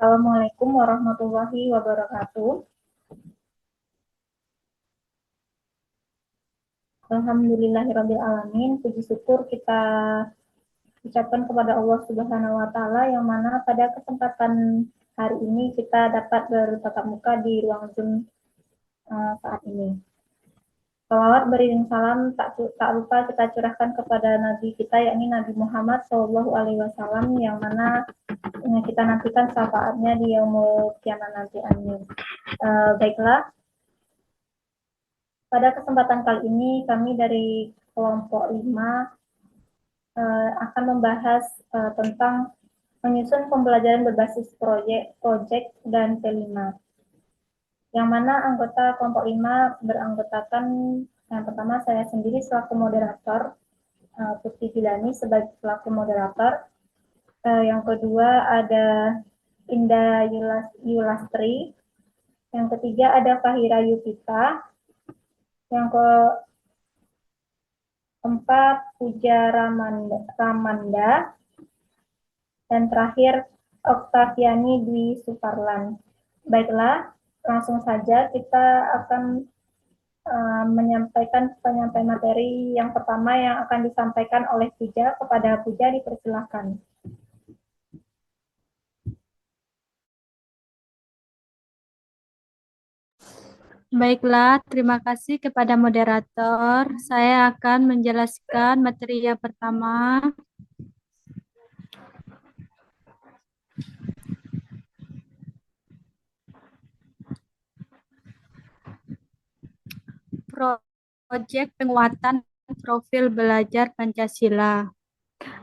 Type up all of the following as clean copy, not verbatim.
Assalamualaikum warahmatullahi wabarakatuh. Alhamdulillahirabbil alamin. Puji syukur kita ucapkan kepada Allah Subhanahu wa taala yang mana pada kesempatan hari ini kita dapat bertatap muka di ruang Zoom saat ini. Salawat beriring salam tak lupa kita curahkan kepada Nabi kita yakni Nabi Muhammad Shallallahu Alaihi Wasallam yang mana kita nantikan syafaatnya di yaumul kiamat nanti. Amin. Baiklah, pada kesempatan kali ini kami dari kelompok 5 akan membahas tentang menyusun pembelajaran berbasis proyek dan P5. Yang mana anggota kelompok 5 beranggotakan yang pertama saya sendiri selaku moderator, Putri Gilani sebagai selaku moderator. Yang kedua ada Indah Yulastri. Yang ketiga ada Fahira Yupita. Yang keempat Puja Ramanda. Dan terakhir Oktaviani Dwi Suparlan. Baiklah, langsung saja kita akan menyampaikan penyampaian materi yang pertama yang akan disampaikan oleh Puja. Kepada Puja dipersilakan. Baiklah, terima kasih kepada moderator. Saya akan menjelaskan materi yang pertama. Proyek penguatan profil belajar Pancasila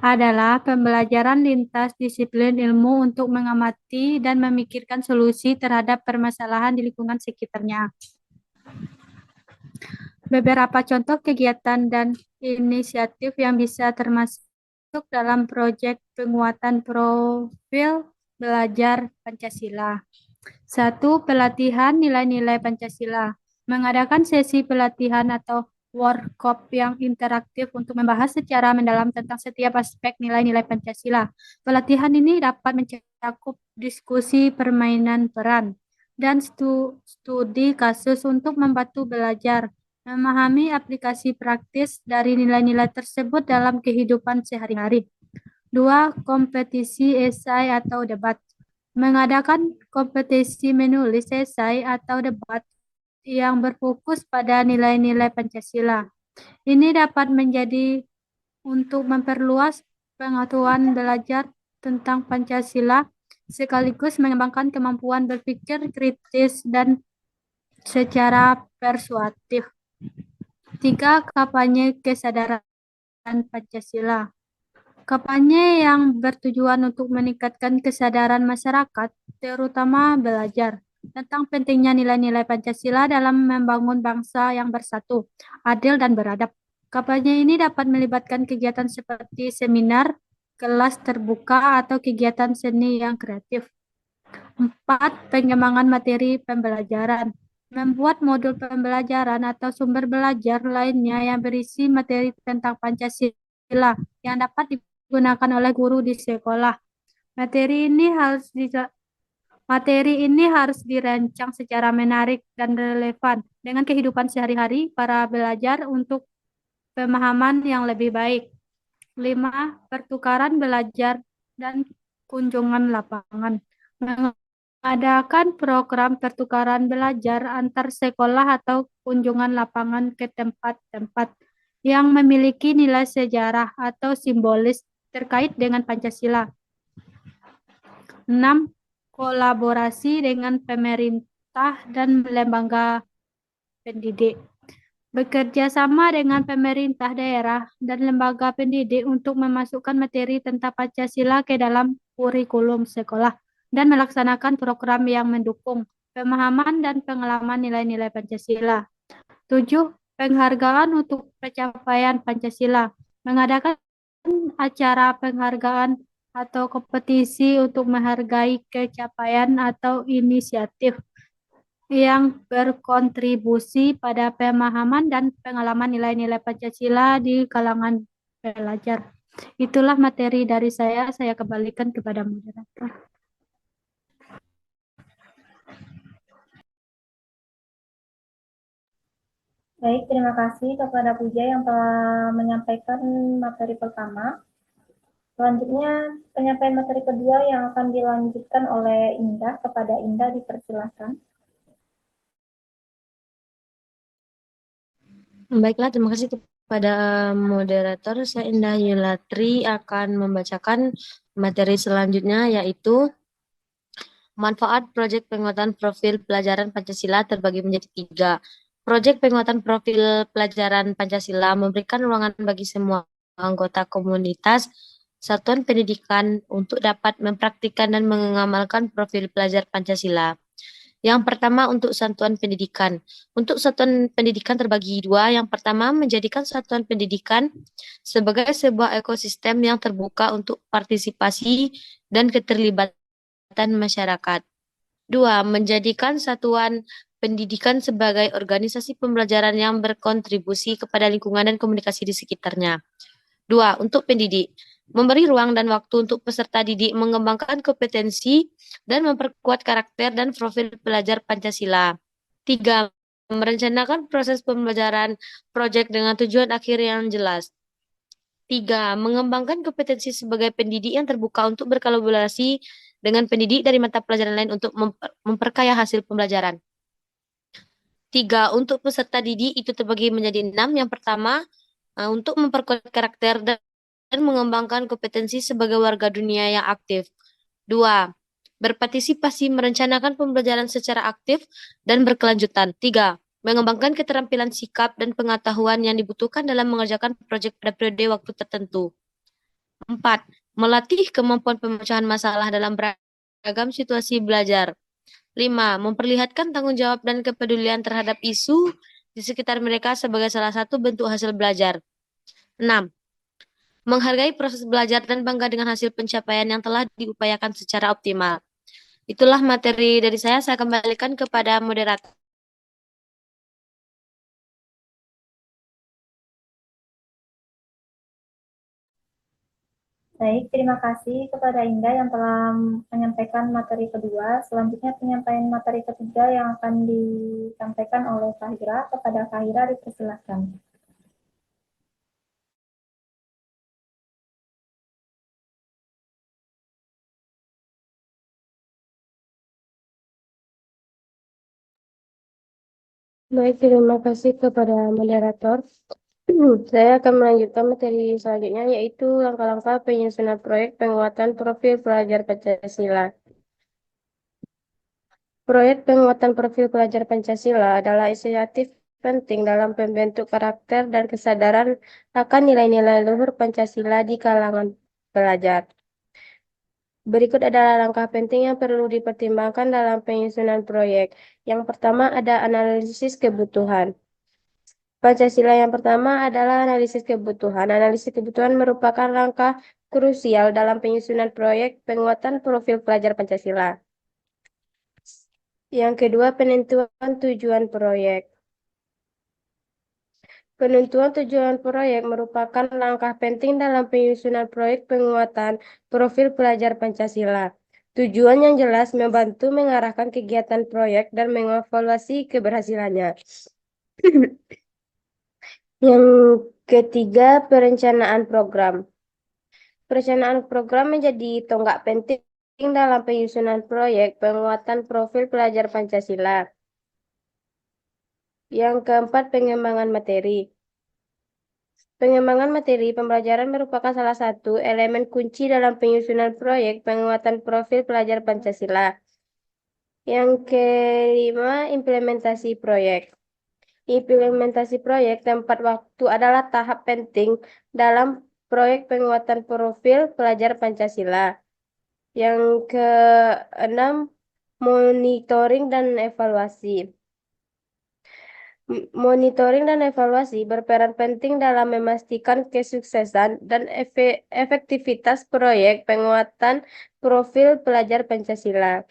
adalah pembelajaran lintas disiplin ilmu untuk mengamati dan memikirkan solusi terhadap permasalahan di lingkungan sekitarnya. Beberapa contoh kegiatan dan inisiatif yang bisa termasuk dalam proyek penguatan profil belajar Pancasila. 1. Pelatihan nilai-nilai Pancasila. Mengadakan sesi pelatihan atau workshop yang interaktif untuk membahas secara mendalam tentang setiap aspek nilai-nilai Pancasila. Pelatihan ini dapat mencakup diskusi permainan peran dan studi kasus untuk membantu belajar memahami aplikasi praktis dari nilai-nilai tersebut dalam kehidupan sehari-hari. 2. Kompetisi esai atau debat. Mengadakan kompetisi menulis esai atau debat yang berfokus pada nilai-nilai Pancasila. Ini dapat menjadi untuk memperluas pengetahuan belajar tentang Pancasila sekaligus mengembangkan kemampuan berpikir kritis dan secara persuasif. 3. Kampanye kesadaran Pancasila. Kampanye yang bertujuan untuk meningkatkan kesadaran masyarakat, terutama belajar, tentang pentingnya nilai-nilai Pancasila dalam membangun bangsa yang bersatu, adil, dan beradab. Kampanye ini dapat melibatkan kegiatan seperti seminar, kelas terbuka, atau kegiatan seni yang kreatif. 4. Pengembangan materi pembelajaran. Membuat modul pembelajaran atau sumber belajar lainnya yang berisi materi tentang Pancasila yang dapat digunakan oleh guru di sekolah. Materi ini harus dirancang secara menarik dan relevan dengan kehidupan sehari-hari para belajar untuk pemahaman yang lebih baik. 5. Pertukaran belajar dan kunjungan lapangan. Mengadakan program pertukaran belajar antar sekolah atau kunjungan lapangan ke tempat-tempat yang memiliki nilai sejarah atau simbolis terkait dengan Pancasila. 6. Kolaborasi dengan pemerintah dan lembaga pendidik. Bekerja sama dengan pemerintah daerah dan lembaga pendidik untuk memasukkan materi tentang Pancasila ke dalam kurikulum sekolah dan melaksanakan program yang mendukung pemahaman dan pengalaman nilai-nilai Pancasila. 7. Penghargaan untuk pencapaian Pancasila. Mengadakan acara penghargaan atau kompetisi untuk menghargai capaian atau inisiatif yang berkontribusi pada pemahaman dan pengalaman nilai-nilai Pancasila di kalangan pelajar. Itulah materi dari saya kembalikan kepada moderator. Baik, terima kasih kepada Puja yang telah menyampaikan materi pertama. Selanjutnya, penyampaian materi kedua yang akan dilanjutkan oleh Indah. Kepada Indah dipersilakan. Baiklah, terima kasih kepada moderator. Saya Indah Yulatri akan membacakan materi selanjutnya, yaitu manfaat proyek penguatan profil pelajaran Pancasila terbagi menjadi 3. Proyek penguatan profil pelajaran Pancasila memberikan ruangan bagi semua anggota komunitas satuan pendidikan untuk dapat mempraktikkan dan mengamalkan profil pelajar Pancasila. Yang pertama untuk satuan pendidikan. Untuk satuan pendidikan terbagi 2. Yang pertama menjadikan satuan pendidikan sebagai sebuah ekosistem yang terbuka untuk partisipasi dan keterlibatan masyarakat. 2. Menjadikan satuan pendidikan sebagai organisasi pembelajaran yang berkontribusi kepada lingkungan dan komunikasi di sekitarnya. 2. Untuk pendidik. Memberi ruang dan waktu untuk peserta didik mengembangkan kompetensi dan memperkuat karakter dan profil pelajar Pancasila. 3. Merencanakan proses pembelajaran proyek dengan tujuan akhir yang jelas. 3. Mengembangkan kompetensi sebagai pendidik yang terbuka untuk berkolaborasi dengan pendidik dari mata pelajaran lain untuk memperkaya hasil pembelajaran. 3. Untuk peserta didik itu terbagi menjadi 6. Yang pertama, untuk memperkuat karakter dan mengembangkan kompetensi sebagai warga dunia yang aktif. 2. Berpartisipasi merencanakan pembelajaran secara aktif dan berkelanjutan. 3. Mengembangkan keterampilan sikap dan pengetahuan yang dibutuhkan dalam mengerjakan proyek pada periode waktu tertentu. 4. Melatih kemampuan pemecahan masalah dalam beragam situasi belajar. 5. Memperlihatkan tanggung jawab dan kepedulian terhadap isu di sekitar mereka sebagai salah satu bentuk hasil belajar. 6. Menghargai proses belajar dan bangga dengan hasil pencapaian yang telah diupayakan secara optimal. Itulah materi dari saya kembalikan kepada moderator. Baik, terima kasih kepada Indah yang telah menyampaikan materi kedua. Selanjutnya penyampaian materi ketiga yang akan disampaikan oleh Fahira. Kepada Fahira dipersilakan. Baik, terima kasih kepada moderator. Saya akan melanjutkan materi selanjutnya, yaitu langkah-langkah penyusunan proyek penguatan profil pelajar Pancasila. Proyek penguatan profil pelajar Pancasila adalah inisiatif penting dalam pembentuk karakter dan kesadaran akan nilai-nilai luhur Pancasila di kalangan pelajar. Berikut adalah langkah penting yang perlu dipertimbangkan dalam penyusunan proyek. Yang pertama ada analisis kebutuhan. Pancasila yang pertama adalah analisis kebutuhan. Analisis kebutuhan merupakan langkah krusial dalam penyusunan proyek penguatan profil pelajar Pancasila. Yang kedua, penentuan tujuan proyek. Penentuan tujuan proyek merupakan langkah penting dalam penyusunan proyek penguatan profil pelajar Pancasila. Tujuan yang jelas membantu mengarahkan kegiatan proyek dan mengevaluasi keberhasilannya. Yang ketiga, perencanaan program. Perencanaan program menjadi tonggak penting dalam penyusunan proyek penguatan profil pelajar Pancasila. Yang keempat, pengembangan materi. Pengembangan materi pembelajaran merupakan salah satu elemen kunci dalam penyusunan proyek penguatan profil pelajar Pancasila. Yang kelima, implementasi proyek. Implementasi proyek tempat waktu adalah tahap penting dalam proyek penguatan profil pelajar Pancasila. Yang keenam, monitoring dan evaluasi. Monitoring dan evaluasi berperan penting dalam memastikan kesuksesan dan efektivitas proyek penguatan profil pelajar Pancasila.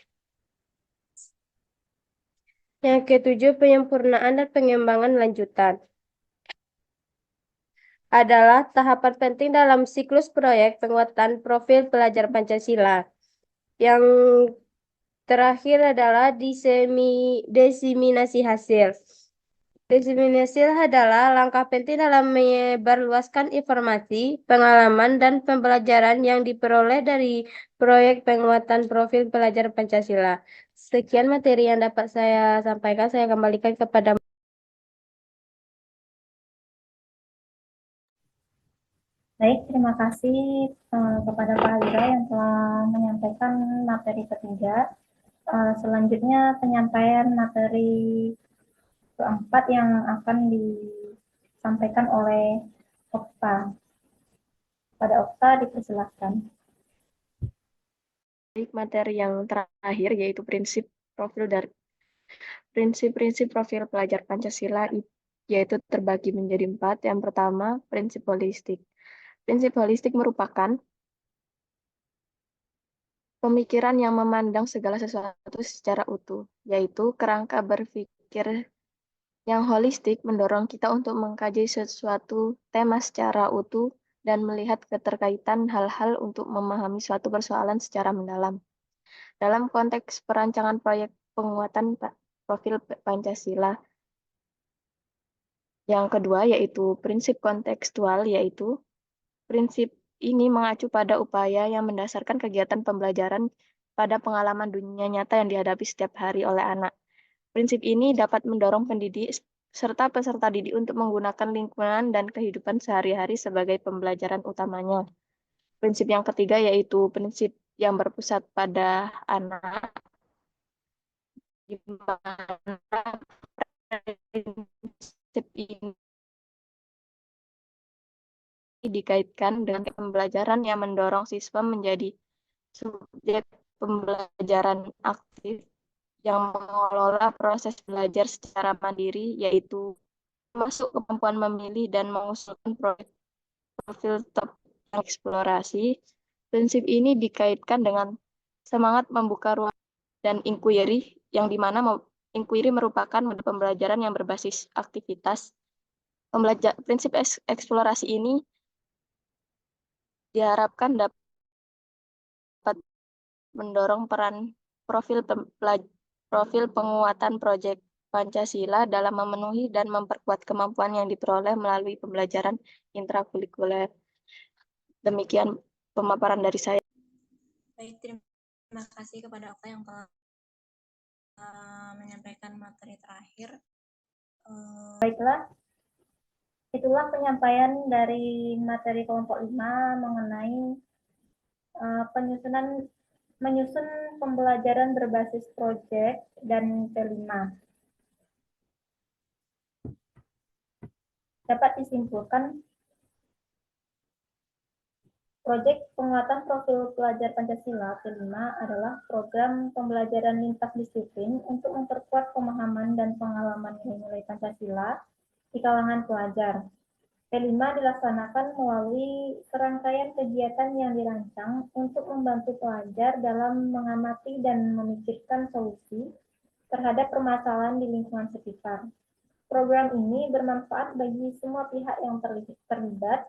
Yang ketujuh, penyempurnaan dan pengembangan lanjutan adalah tahapan penting dalam siklus proyek penguatan profil pelajar Pancasila. Yang terakhir adalah diseminasi hasil. Diseminasi adalah langkah penting dalam menyebarluaskan informasi, pengalaman, dan pembelajaran yang diperoleh dari proyek penguatan profil pelajar Pancasila. Sekian materi yang dapat saya sampaikan. Saya kembalikan kepada Baik, terima kasih kepada Pak Alira yang telah menyampaikan materi ketiga. Selanjutnya penyampaian materi keempat yang akan disampaikan oleh Okta. Pada Okta dipersilakan. Baik, materi yang terakhir yaitu prinsip-prinsip profil pelajar Pancasila yaitu terbagi menjadi 4. Yang pertama, prinsip holistik. Prinsip holistik merupakan pemikiran yang memandang segala sesuatu secara utuh, yaitu kerangka berpikir yang holistik mendorong kita untuk mengkaji sesuatu tema secara utuh dan melihat keterkaitan hal-hal untuk memahami suatu persoalan secara mendalam. Dalam konteks perancangan proyek penguatan profil Pancasila, yang kedua yaitu prinsip kontekstual, yaitu prinsip ini mengacu pada upaya yang mendasarkan kegiatan pembelajaran pada pengalaman dunia nyata yang dihadapi setiap hari oleh anak. Prinsip ini dapat mendorong pendidik serta peserta didik untuk menggunakan lingkungan dan kehidupan sehari-hari sebagai pembelajaran utamanya. Prinsip yang ketiga yaitu prinsip yang berpusat pada anak, di mana prinsip ini dikaitkan dengan pembelajaran yang mendorong siswa menjadi subjek pembelajaran aktif yang mengelola proses belajar secara mandiri, yaitu masuk kemampuan memilih dan mengusulkan profil eksplorasi. Prinsip ini dikaitkan dengan semangat membuka ruang dan inquiry, yang dimana inquiry merupakan metode pembelajaran yang berbasis aktivitas. Prinsip eksplorasi ini diharapkan dapat mendorong peran profil penguatan proyek Pancasila dalam memenuhi dan memperkuat kemampuan yang diperoleh melalui pembelajaran intrakurikuler. Demikian pemaparan dari saya. Baik, terima kasih kepada Oka yang telah menyampaikan materi terakhir. Baiklah, itulah penyampaian dari materi kelompok 5 mengenai menyusun pembelajaran berbasis proyek dan P5. Dapat disimpulkan, proyek penguatan profil pelajar Pancasila P5 adalah program pembelajaran lintas disiplin untuk memperkuat pemahaman dan pengalaman nilai Pancasila di kalangan pelajar. P5 dilaksanakan melalui serangkaian kegiatan yang dirancang untuk membantu pelajar dalam mengamati dan memikirkan solusi terhadap permasalahan di lingkungan sekitar. Program ini bermanfaat bagi semua pihak yang terlibat,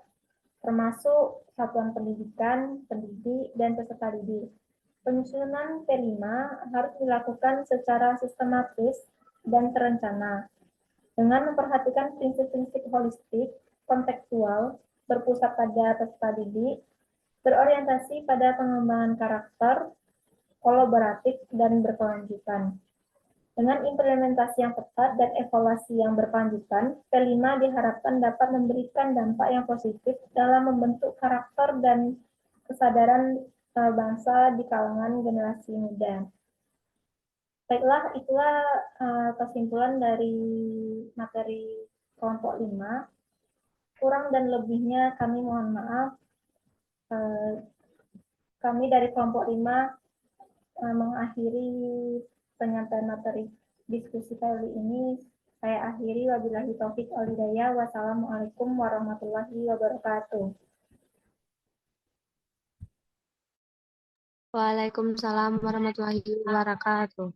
termasuk satuan pendidikan, pendidik, dan peserta didik. Penyusunan P5 harus dilakukan secara sistematis dan terencana, dengan memperhatikan prinsip-prinsip holistik, kontekstual, berpusat pada peserta didik, berorientasi pada pengembangan karakter, kolaboratif, dan berkelanjutan. Dengan implementasi yang tepat dan evaluasi yang berkelanjutan, P5 diharapkan dapat memberikan dampak yang positif dalam membentuk karakter dan kesadaran bangsa di kalangan generasi muda. Baiklah, itulah kesimpulan dari materi kelompok 5. Kurang dan lebihnya kami mohon maaf. Kami dari kelompok 5 mengakhiri penyampaian materi diskusi kali ini. Saya akhiri, wabillahi taufik wal hidayah. Wassalamualaikum warahmatullahi wabarakatuh. Waalaikumsalam warahmatullahi wabarakatuh.